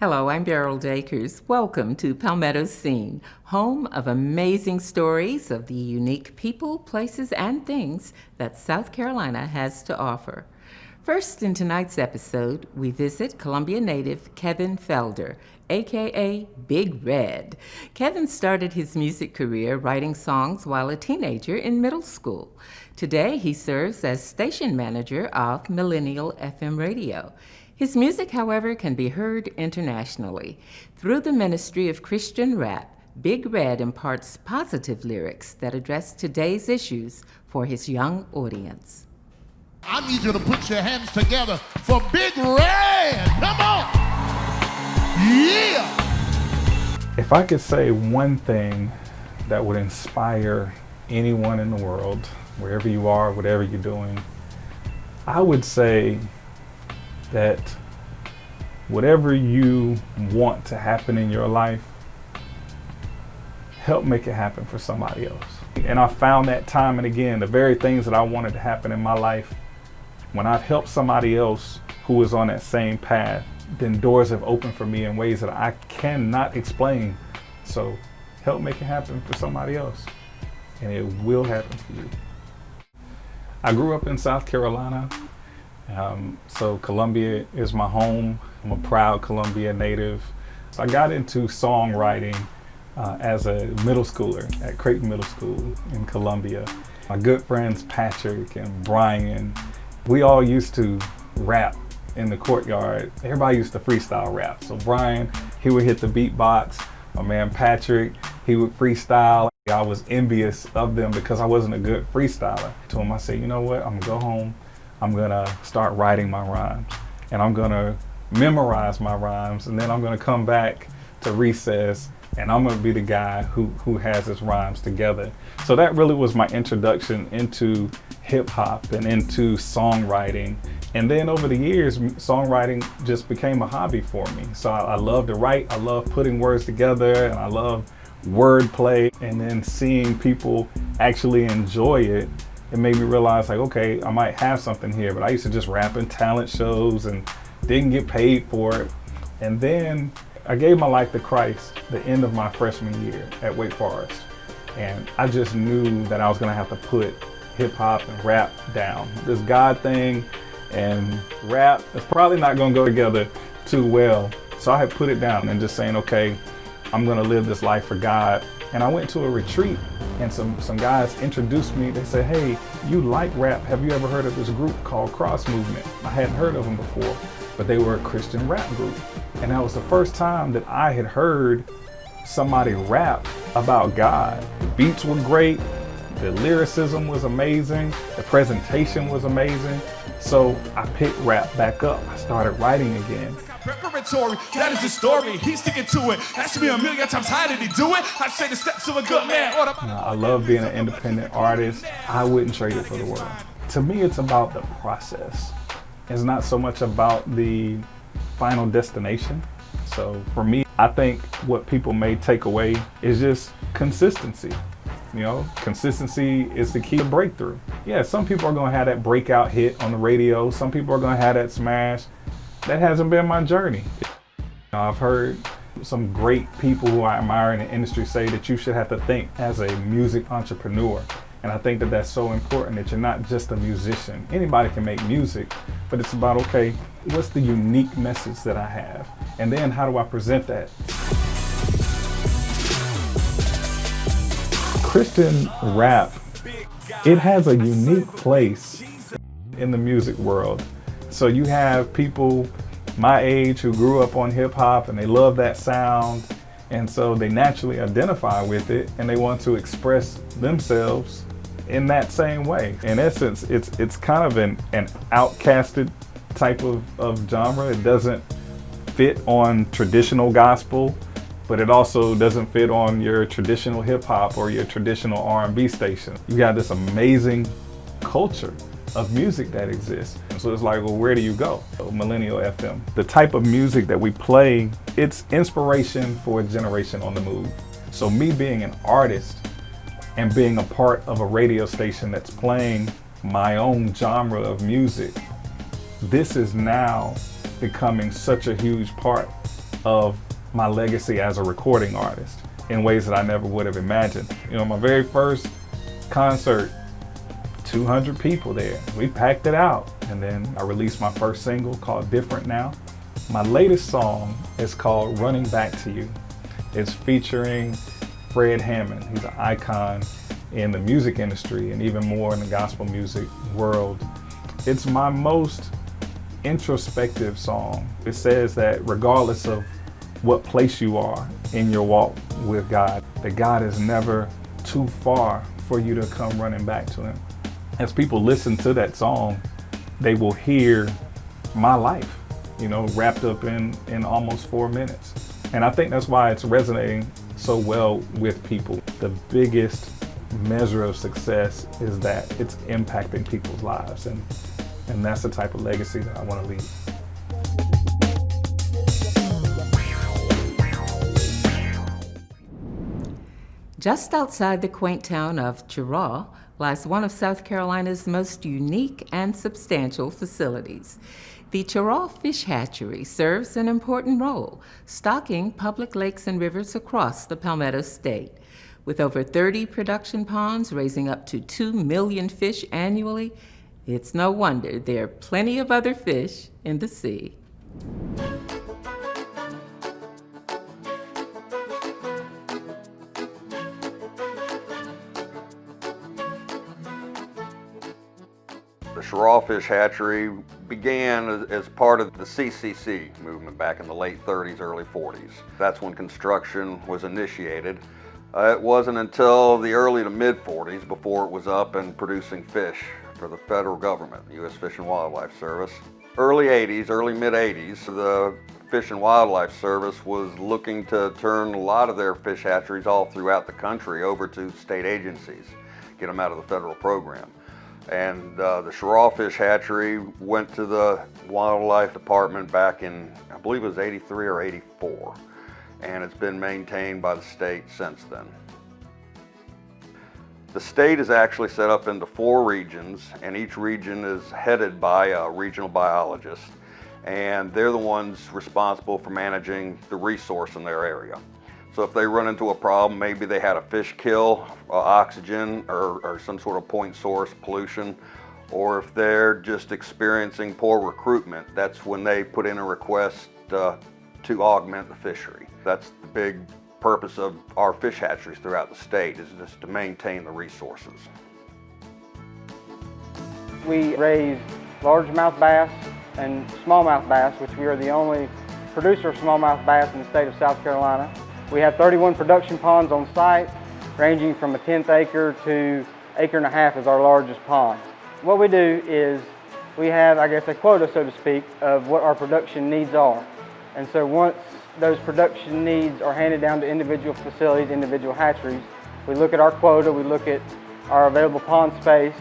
Hello, I'm Beryl Dakers. Welcome to Palmetto Scene, home of amazing stories of the unique people, places, and things that South Carolina has to offer. First, in tonight's episode, we visit Columbia native Kevin Felder, aka Big Red. Kevin started his music career writing songs while a teenager in middle school. Today, he serves as station manager of Millennial FM Radio. His music, however, can be heard internationally. Through the ministry of Christian rap, Big Red imparts positive lyrics that address today's issues for his young audience. I need you to put your hands together for Big Red. Come on. Yeah. If I could say one thing that would inspire anyone in the world, wherever you are, whatever you're doing, I would say that whatever you want to happen in your life, help make it happen for somebody else. And I found that time and again, the very things that I wanted to happen in my life, when I've helped somebody else who is on that same path, then doors have opened for me in ways that I cannot explain. So help make it happen for somebody else, and it will happen for you. I grew up in South Carolina. So Columbia is my home. I'm a proud Columbia native. So I got into songwriting as a middle schooler at Creighton Middle School in Columbia. My good friends Patrick and Brian, we all used to rap in the courtyard. Everybody used to freestyle rap. So Brian, he would hit the beatbox. My man Patrick, he would freestyle. I was envious of them because I wasn't a good freestyler. To him, I said, you know what, I'm gonna go home. I'm gonna start writing my rhymes, and I'm gonna memorize my rhymes, and then I'm gonna come back to recess, and I'm gonna be the guy who has his rhymes together. So that really was my introduction into hip hop and into songwriting. And then over the years, songwriting just became a hobby for me. So I love to write, I love putting words together, and I love wordplay. And then seeing people actually enjoy it, it made me realize, like, okay, I might have something here. But I used to just rap in talent shows and didn't get paid for it. And then I gave my life to Christ the end of my freshman year at Wake Forest. And I just knew that I was gonna have to put hip hop and rap down. This God thing and rap is probably not gonna go together too well. So I had put it down and just saying, okay, I'm gonna live this life for God. And I went to a retreat, and some guys introduced me. They said, hey, you like rap. Have you ever heard of this group called Cross Movement? I hadn't heard of them before, but they were a Christian rap group. And that was the first time that I had heard somebody rap about God. The beats were great. The lyricism was amazing. The presentation was amazing. So I picked rap back up. I started writing again. Preparatory, that is the story. He's sticking to it. Ask me a million times, how did he do it? I say the steps of a good man. I love being an independent artist. I wouldn't trade it for the world. To me, it's about the process. It's not so much about the final destination. So for me, I think what people may take away is just consistency. You know, consistency is the key to breakthrough. Yeah, some people are gonna have that breakout hit on the radio. Some people are gonna have that smash. That hasn't been my journey. I've heard some great people who I admire in the industry say that you should have to think as a music entrepreneur. And I think that that's so important, that you're not just a musician. Anybody can make music, but it's about, okay, what's the unique message that I have? And then how do I present that? Christian rap, it has a unique place in the music world. So you have people my age who grew up on hip hop and they love that sound, and so they naturally identify with it and they want to express themselves in that same way. In essence, it's kind of an outcasted type of genre. It doesn't fit on traditional gospel, but it also doesn't fit on your traditional hip hop or your traditional R&B station. You got this amazing culture of music that exists. And so it's like, well, where do you go? Millennial FM. The type of music that we play, it's inspiration for a generation on the move. So me being an artist and being a part of a radio station that's playing my own genre of music, this is now becoming such a huge part of my legacy as a recording artist in ways that I never would have imagined. You know, my very first concert, 200 people there. We packed it out. And then I released my first single called Different Now. My latest song is called Running Back to You. It's featuring Fred Hammond. He's an icon in the music industry and even more in the gospel music world. It's my most introspective song. It says that regardless of what place you are in your walk with God, that God is never too far for you to come running back to Him. As people listen to that song, they will hear my life, you know, wrapped up in almost 4 minutes. And I think that's why it's resonating so well with people. The biggest measure of success is that it's impacting people's lives. And that's the type of legacy that I want to leave. Just outside the quaint town of Cheraw lies one of South Carolina's most unique and substantial facilities. The Shrawfish Hatchery serves an important role, stocking public lakes and rivers across the Palmetto State. With over 30 production ponds raising up to 2 million fish annually, it's no wonder there are plenty of other fish in the sea. The Shrawfish Hatchery began as part of the CCC movement back in the late 30s, early 40s. That's when construction was initiated. It wasn't until the early to mid 40s before it was up and producing fish for the federal government, the U.S. Fish and Wildlife Service. Early 80s, early mid 80s, the Fish and Wildlife Service was looking to turn a lot of their fish hatcheries all throughout the country over to state agencies, get them out of the federal program. And the Shrawfish Hatchery went to the Wildlife Department back in, I believe it was 83 or 84. And it's been maintained by the state since then. The state is actually set up into 4 regions, and each region is headed by a regional biologist. And they're the ones responsible for managing the resource in their area. So if they run into a problem, maybe they had a fish kill, oxygen, or some sort of point source pollution, or if they're just experiencing poor recruitment, that's when they put in a request to augment the fishery. That's the big purpose of our fish hatcheries throughout the state, is just to maintain the resources. We raise largemouth bass and smallmouth bass, which we are the only producer of smallmouth bass in the state of South Carolina. We have 31 production ponds on site, ranging from a 1/10 acre to 1.5 acres is our largest pond. What we do is we have, I guess, a quota, so to speak, of what our production needs are. And so once those production needs are handed down to individual facilities, individual hatcheries, we look at our quota, we look at our available pond space,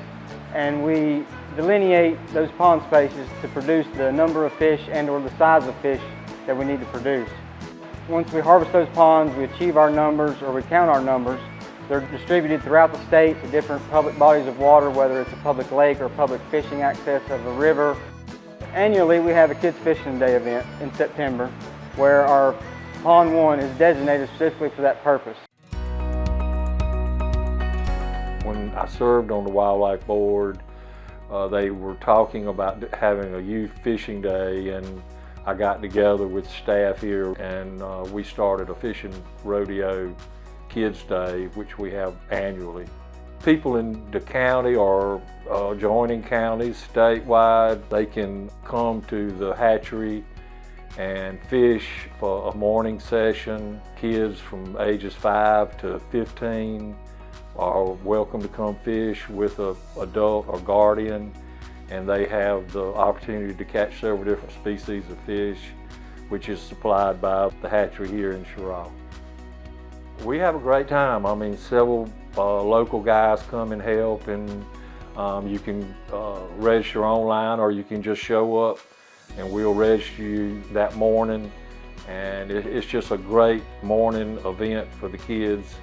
and we delineate those pond spaces to produce the number of fish and or the size of fish that we need to produce. Once we harvest those ponds, we achieve our numbers or we count our numbers. They're distributed throughout the state to different public bodies of water, whether it's a public lake or public fishing access of a river. Annually, we have a Kids Fishing Day event in September, where our Pond 1 is designated specifically for that purpose. When I served on the Wildlife Board, they were talking about having a youth fishing day, and I got together with staff here and we started a fishing rodeo Kids Day, which we have annually. People in the county or adjoining counties statewide, they can come to the hatchery and fish for a morning session. Kids from ages 5 to 15 are welcome to come fish with an adult or guardian, and they have the opportunity to catch several different species of fish, which is supplied by the hatchery here in Sheraw. We have a great time. I mean, several local guys come and help, and you can register online, or you can just show up and we'll register you that morning. And it's just a great morning event for the kids.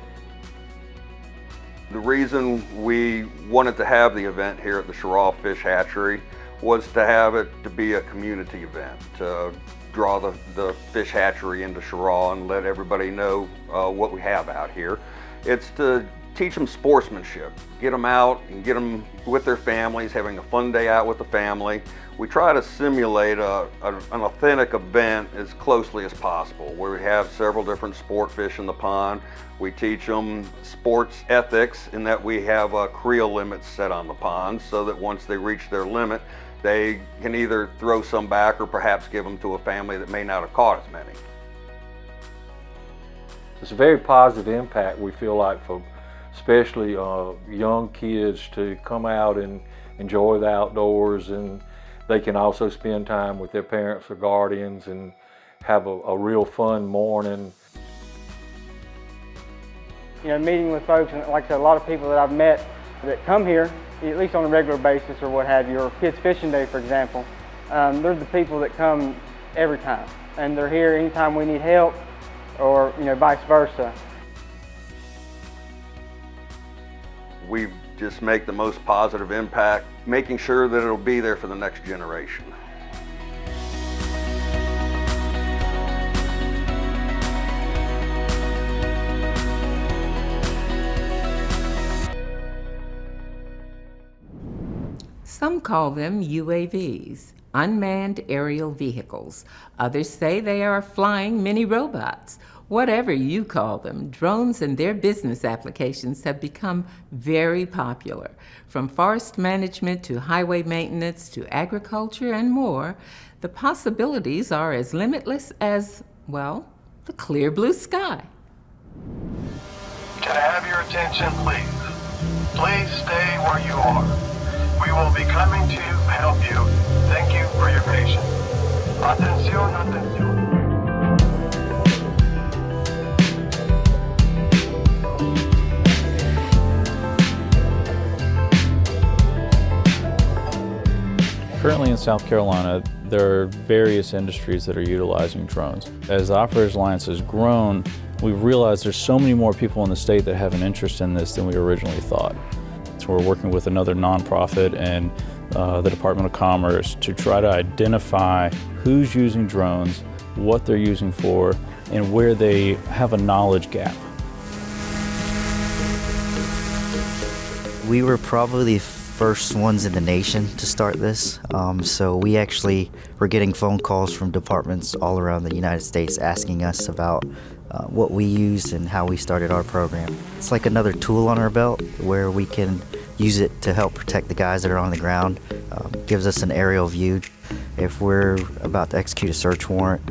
The reason we wanted to have the event here at the Shrawfish Hatchery was to have it to be a community event, to draw the fish hatchery into Shraw and let everybody know what we have out here. It's to teach them sportsmanship, get them out and get them with their families, having a fun day out with the family. We try to simulate an authentic event as closely as possible, where we have several different sport fish in the pond. We teach them sports ethics in that we have creel limits set on the pond so that once they reach their limit, they can either throw some back or perhaps give them to a family that may not have caught as many. It's a very positive impact, we feel like, for especially young kids to come out and enjoy the outdoors, and they can also spend time with their parents or guardians and have a real fun morning. You know, meeting with folks, and like I said, a lot of people that I've met that come here, at least on a regular basis or what have you, or Kids Fishing Day, for example, they're the people that come every time. And they're here anytime we need help, or vice versa. We just make the most positive impact, making sure that it'll be there for the next generation. Some call them UAVs, unmanned aerial vehicles. Others say they are flying mini robots. Whatever you call them, drones and their business applications have become very popular. From forest management to highway maintenance to agriculture and more, the possibilities are as limitless as, well, the clear blue sky. Can I have your attention, please? Please stay where you are. We will be coming to help you. Thank you for your patience. Atención, atención. Currently in South Carolina, there are various industries that are utilizing drones. As the Operators Alliance has grown, we've realized there's so many more people in the state that have an interest in this than we originally thought. So we're working with another nonprofit and the Department of Commerce to try to identify who's using drones, what they're using for, and where they have a knowledge gap. We were probably the first ones in the nation to start this. So we actually were getting phone calls from departments all around the United States asking us about what we used and how we started our program. It's like another tool on our belt where we can use it to help protect the guys that are on the ground. Gives us an aerial view. If we're about to execute a search warrant,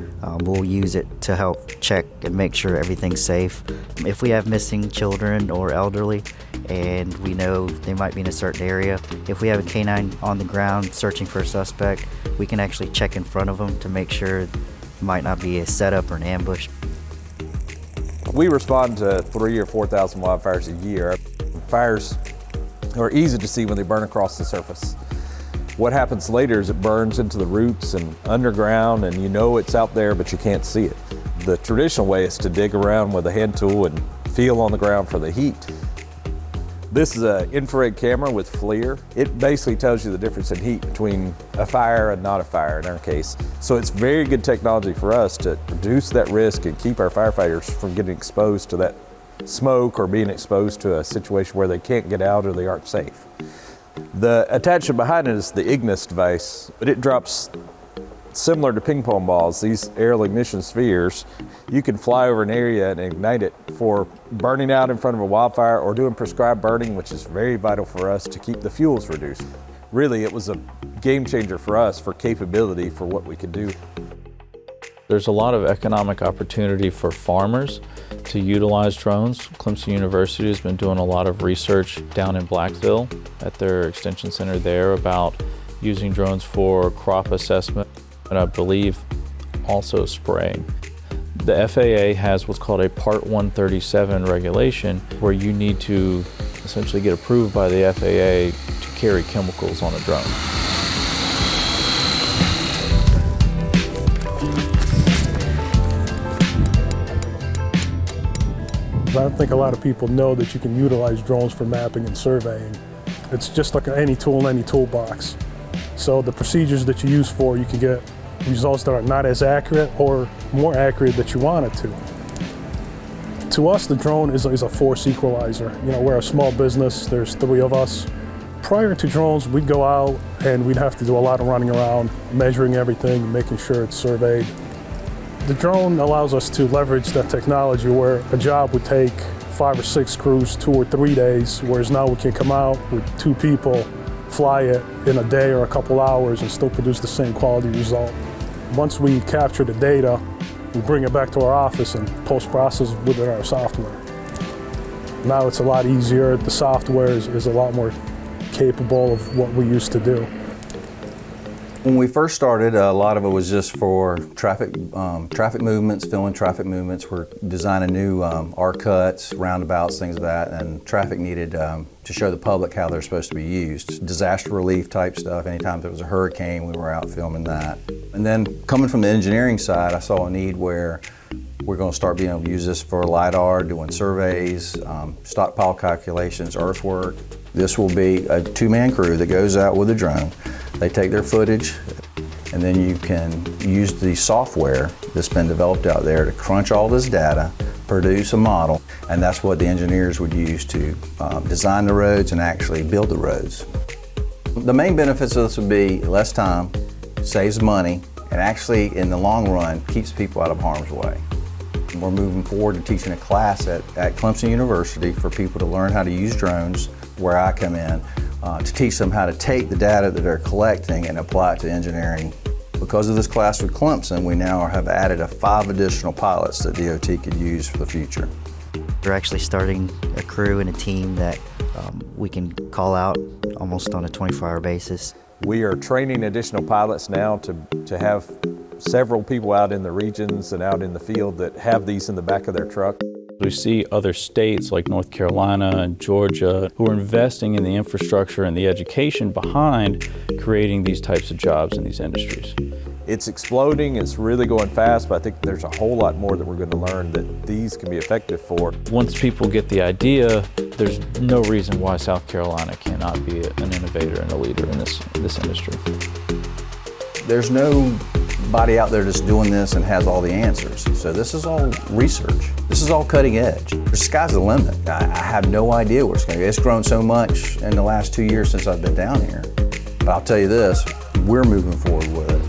we'll use it to help check and make sure everything's safe. If we have missing children or elderly and we know they might be in a certain area, if we have a canine on the ground searching for a suspect, we can actually check in front of them to make sure it might not be a setup or an ambush. We respond to 3,000 or 4,000 wildfires a year. Fires are easy to see when they burn across the surface. What happens later is it burns into the roots and underground, and you know it's out there, but you can't see it. The traditional way is to dig around with a hand tool and feel on the ground for the heat. This is an infrared camera with FLIR. It basically tells you the difference in heat between a fire and not a fire in our case. So it's very good technology for us to reduce that risk and keep our firefighters from getting exposed to that smoke or being exposed to a situation where they can't get out or they aren't safe. The attachment behind it is the Ignis device, but it drops similar to ping pong balls, these aerial ignition spheres. You can fly over an area and ignite it for burning out in front of a wildfire or doing prescribed burning, which is very vital for us to keep the fuels reduced. Really, it was a game changer for us for capability for what we could do. There's a lot of economic opportunity for farmers to utilize drones. Clemson University has been doing a lot of research down in Blacksville at their extension center there about using drones for crop assessment and I believe also spraying. The FAA has what's called a Part 137 regulation where you need to essentially get approved by the FAA to carry chemicals on a drone. I don't think a lot of people know that you can utilize drones for mapping and surveying. It's just like any tool in any toolbox. So the procedures that you use for, you can get results that are not as accurate or more accurate that you want it to. To us, the drone is a force equalizer. You know, we're a small business, there's 3 of us. Prior to drones, we'd go out and we'd have to do a lot of running around, measuring everything, making sure it's surveyed. The drone allows us to leverage that technology where a job would take 5 or 6 crews 2 or 3 days, whereas now we can come out with 2 people, fly it in a day or a couple hours and still produce the same quality result. Once we capture the data, we bring it back to our office and post-process with our software. Now it's a lot easier. The software is a lot more capable of what we used to do. When we first started, a lot of it was just for traffic movements, filling traffic movements. We're designing new arc cuts, roundabouts, things of that, and traffic needed to show the public how they're supposed to be used. Disaster relief type stuff. Anytime there was a hurricane, we were out filming that. And then coming from the engineering side, I saw a need where we're going to start being able to use this for LiDAR, doing surveys, stockpile calculations, earthwork. This will be a 2-man crew that goes out with a drone. They take their footage, and then you can use the software that's been developed out there to crunch all this data, produce a model, and that's what the engineers would use to design the roads and actually build the roads. The main benefits of this would be less time, saves money, and actually, in the long run, keeps people out of harm's way. We're moving forward to teaching a class at Clemson University for people to learn how to use drones, where I come in, to teach them how to take the data that they're collecting and apply it to engineering. Because of this class with Clemson, we now have added 5 additional pilots that DOT could use for the future. We're actually starting a crew and a team that we can call out almost on a 24-hour basis. We are training additional pilots now to have several people out in the regions and out in the field that have these in the back of their truck. We see other states like North Carolina and Georgia who are investing in the infrastructure and the education behind creating these types of jobs in these industries. It's exploding, it's really going fast, but I think there's a whole lot more that we're going to learn that these can be effective for. Once People get the idea, there's no reason why South Carolina cannot be an innovator and a leader in this industry. There's nobody out there that's doing this and has all the answers. So this is all research. This is all cutting edge. The sky's the limit. I have no idea where it's going to go. It's grown so much in the last 2 years since I've been down here. But I'll tell you this, we're moving forward with it.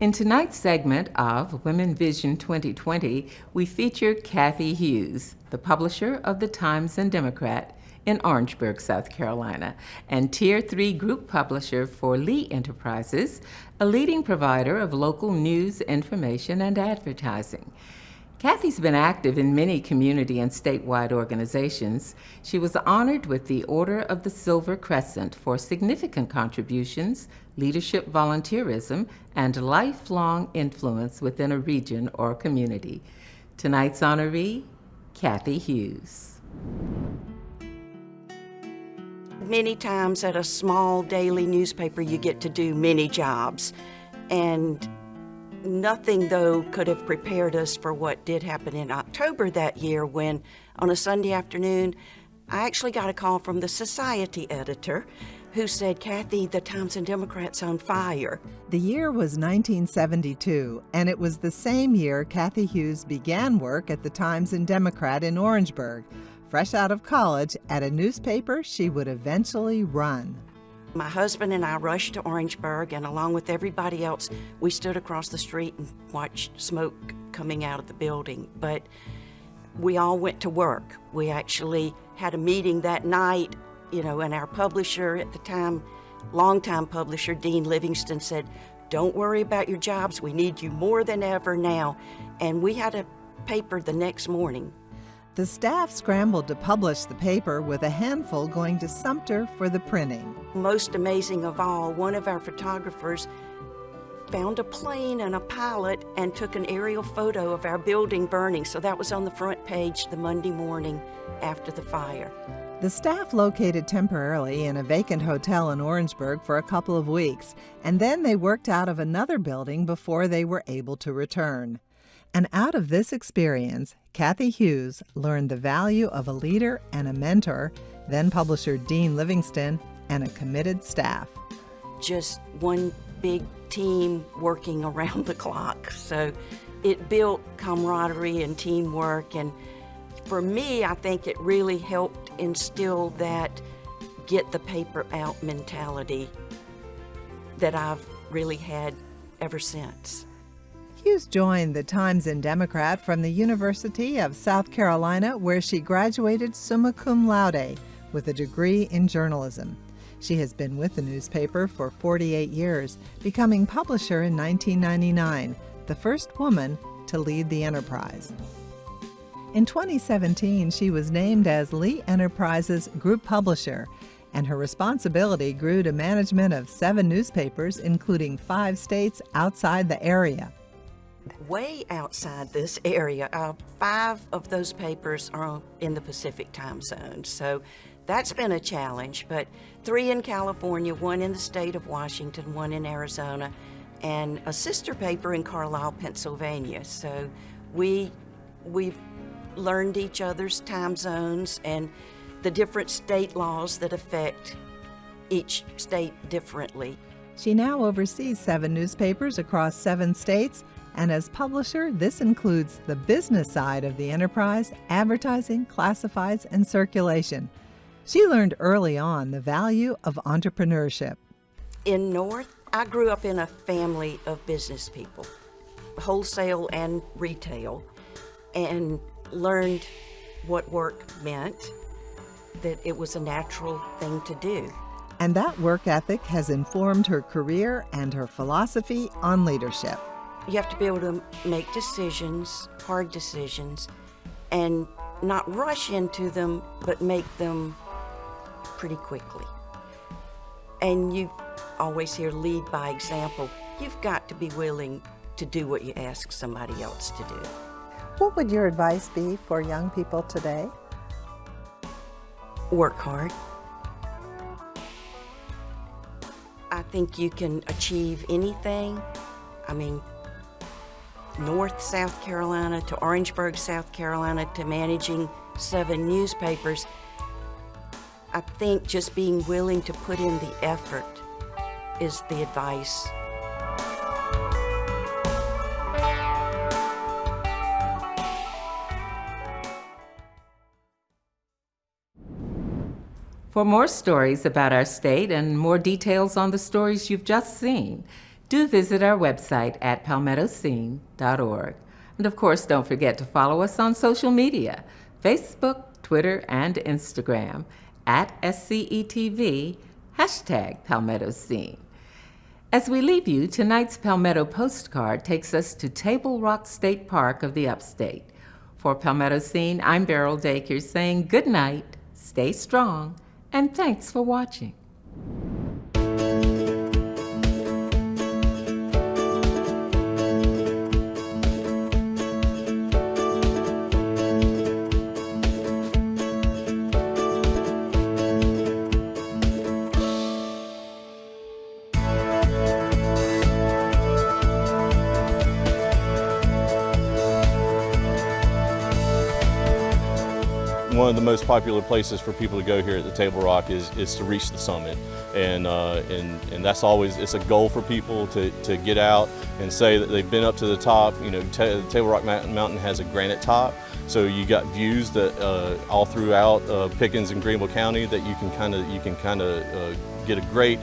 In tonight's segment of Women Vision 2020, we feature Cathy Hughes, the publisher of the Times and Democrat in Orangeburg, South Carolina, and Tier 3 group publisher for Lee Enterprises, a leading provider of local news, information, and advertising. Cathy's been active in many community and statewide organizations. She was honored with the Order of the Silver Crescent for significant contributions, leadership volunteerism, and lifelong influence within a region or community. Tonight's honoree, Cathy Hughes. Many times at a small daily newspaper, you get to do many jobs. And nothing, though, could have prepared us for what did happen in October that year when, on a Sunday afternoon, I actually got a call from the Society editor who said, "Cathy, the Times and Democrat's on fire." The year was 1972, and it was the same year Cathy Hughes began work at the Times and Democrat in Orangeburg, fresh out of college at a newspaper she would eventually run. My husband and I rushed to Orangeburg, and along with everybody else, we stood across the street and watched smoke coming out of the building. But we all went to work. We actually had a meeting that night, and our publisher at the time, longtime publisher, Dean Livingston, said, "Don't worry about your jobs. We need you more than ever now." And we had a paper the next morning. The staff scrambled to publish the paper, with a handful going to Sumter for the printing. Most amazing of all, one of our photographers found a plane and a pilot and took an aerial photo of our building burning. So that was on the front page the Monday morning after the fire. The staff located temporarily in a vacant hotel in Orangeburg for a couple of weeks, and then they worked out of another building before they were able to return. And out of this experience, Cathy Hughes learned the value of a leader and a mentor, then publisher Dean Livingston, and a committed staff. just one big team working around the clock. So it built camaraderie and teamwork, and for me, I think it really helped instill that get the paper out mentality that I've really had ever since. Hughes joined the Times and Democrat from the University of South Carolina, where she graduated summa cum laude with a degree in journalism. She has been with the newspaper for 48 years, becoming publisher in 1999, the first woman to lead the enterprise. In 2017, she was named as Lee Enterprises Group Publisher, and her responsibility grew to management of 7 newspapers, including 5 states outside the area. Way outside this area, 5 of those papers are in the Pacific time zone, so that's been a challenge, but 3 in California, 1 in the state of Washington, 1 in Arizona, and a sister paper in Carlisle, Pennsylvania. So we've learned each other's time zones and the different state laws that affect each state differently. She now oversees 7 newspapers across 7 states, and as publisher, this includes the business side of the enterprise, advertising, classifieds, and circulation. She learned early on the value of entrepreneurship. In North, I grew up in a family of business people, wholesale and retail, and learned what work meant, that it was a natural thing to do. And that work ethic has informed her career and her philosophy on leadership. You have to be able to make decisions, hard decisions, and not rush into them, but make them pretty quickly. And you always hear lead by example. You've got to be willing to do what you ask somebody else to do. What would your advice be for young people today? Work hard. I think you can achieve anything. I mean, North South Carolina to Orangeburg, South Carolina to managing 7 newspapers. I think just being willing to put in the effort is the advice. For more stories about our state and more details on the stories you've just seen, do visit our website at palmettoscene.org. And of course, don't forget to follow us on social media, Facebook, Twitter, and Instagram, at SCETV, #PalmettoScene. As we leave you, tonight's Palmetto postcard takes us to Table Rock State Park of the Upstate. For Palmetto Scene, I'm Beryl Dacre saying good night, stay strong, and thanks for watching. One of the most popular places for people to go here at the Table Rock is to reach the summit, and that's always, it's a goal for people to get out and say that they've been up to the top. You know, the Table Rock Mountain has a granite top, so you got views that all throughout Pickens and Greenville County that you can kind of get a great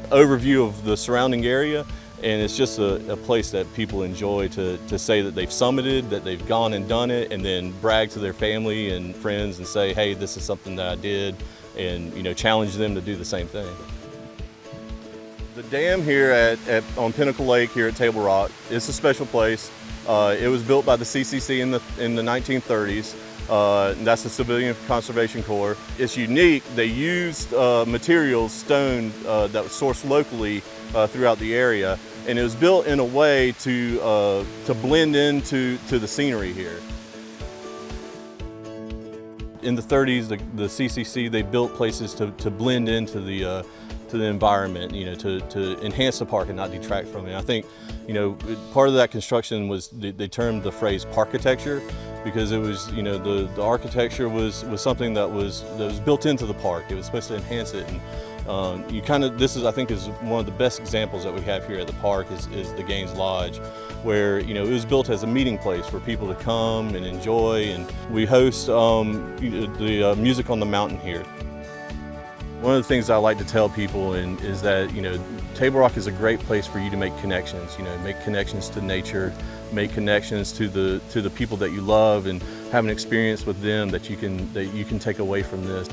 overview of the surrounding area. And it's just a place that people enjoy to say that they've summited, that they've gone and done it, and then brag to their family and friends and say, hey, this is something that I did, and challenge them to do the same thing. The dam here on Pinnacle Lake here at Table Rock, it's a special place. It was built by the CCC in the 1930s. That's the Civilian Conservation Corps. It's unique. They used materials, stone, that was sourced locally throughout the area, and it was built in a way to blend into the scenery here. In the 30s, the CCC, they built places to blend into the environment, to enhance the park and not detract from it. I think, part of that construction was they termed the phrase parkitecture, because it was, the architecture was something that was built into the park. It was supposed to enhance it, This is, I think, is one of the best examples that we have here at the park is the Gaines Lodge, where it was built as a meeting place for people to come and enjoy, and we host the Music on the Mountain here. One of the things I like to tell people is that Table Rock is a great place for you to make connections. Make connections to nature, make connections to the people that you love, and have an experience with them that you can take away from this.